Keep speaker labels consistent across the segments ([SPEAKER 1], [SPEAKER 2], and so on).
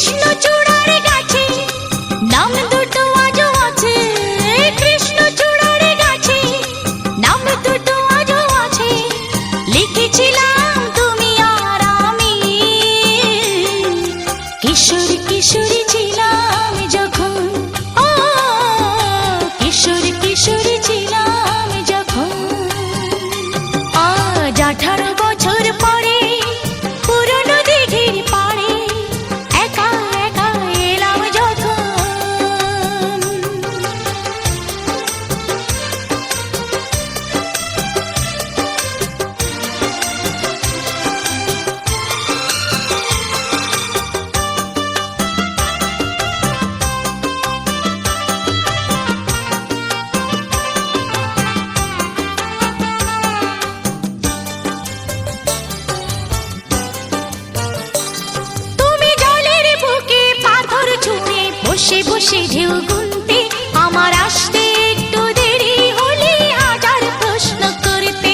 [SPEAKER 1] কৃষ্ণচূড়ার গাছে নাম দুটো আজও আছে, কৃষ্ণচূড়ার গাছে নাম দুটো আজও আছে। লিখেছিলাম তুমি আর আমি, কিশোর কিশোরী ছিলাম যখন, ও কিশোর কিশোরী ছিলাম যখন। আজ 18 বছর পরে পুরনো দিঘির পাড়ে একা একা এলাম যখন। বসে বসে ঢেউ গুনতে আমার আসতে একটু দেরি হলে হাজার প্রশ্ন করতে।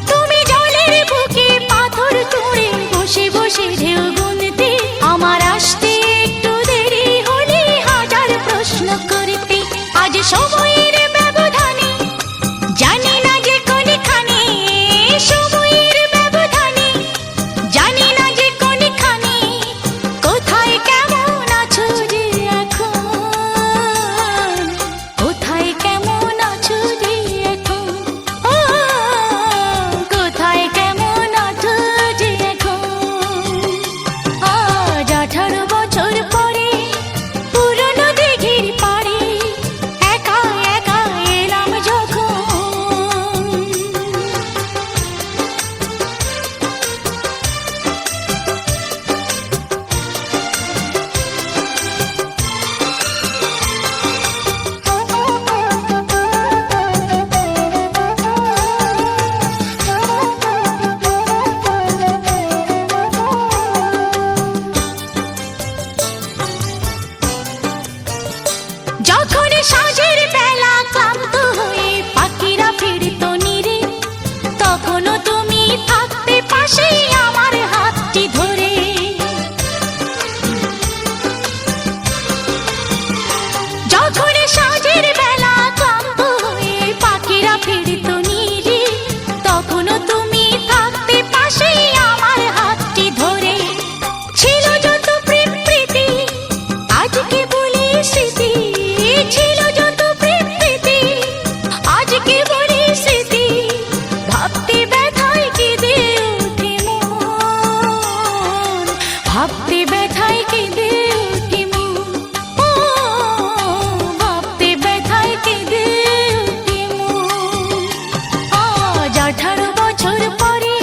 [SPEAKER 1] তুমি জলের বুকে পাথর ছুঁড়ে বসে বসে ঢেউ গুনতে আমার আসতে একটু দেরি হলে হাজার প্রশ্ন করতে। আজ সময়ের ব্যবধানে জানি না যে কোনখানে, সময়ের ব্যবধানে জানি না যে কোনখানে, কোথায় কেমন আছো যে এখন, কোথায় কেমন আছো যে এখন, ও কোথায় কেমন আছো যে এখন। আজ 18 বছর পরে পুরনো দিঘির পাড়ে একা একা এলাম যখন। যখন সাঁঝের বেলা ক্লান্ত হয়ে পাখিরা ফিরত নীরে, তখনও তুমি থাকতে পাশে আমার হাতটি ধরে। যখন সাঁঝের বেলা ক্লান্ত হয়ে পাখিরা ফিরত নীরে, তখনও তুমি থাকতে পাশে আমার হাতটি ধরে। ছিল যত প্রেম প্রীতি আজকে বলি স্মৃতি, ছিল যত প্রেম প্রীতি আজকে বলি স্মৃতি। ভাবতে ব্যথায় কেঁদে ওঠে মন, ভাবতে ব্যথায় কেঁদে ওঠে মন, ও ভাবতে ব্যথায় কেঁদে ওঠে মন। আজ 18 বছর পরে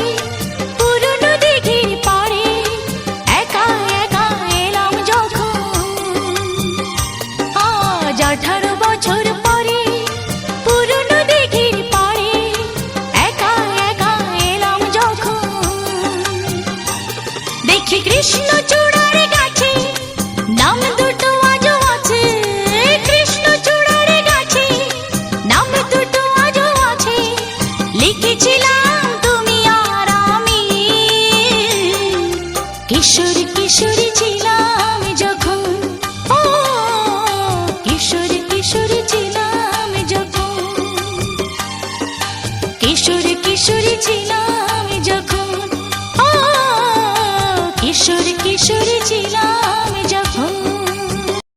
[SPEAKER 1] পুরনো দিঘির পাড়ে একা একা এলাম যখন। আজ 18 বছর পরে পুরনো দিঘির পাড়ে একা একা এলাম যখন। দেখি কৃষ্ণচূড়ার গাছে নাম দুটো আজও আছে, কৃষ্ণচূড়ার গাছে নাম দুটো আজও আছে। লিখেছিলাম তুমি আর আমি, কিশোর কিশোরী ছিলাম যখন, ও কিশোর কিশোরী ছিলাম যখন, কিশোর কিশোরী ছিলাম।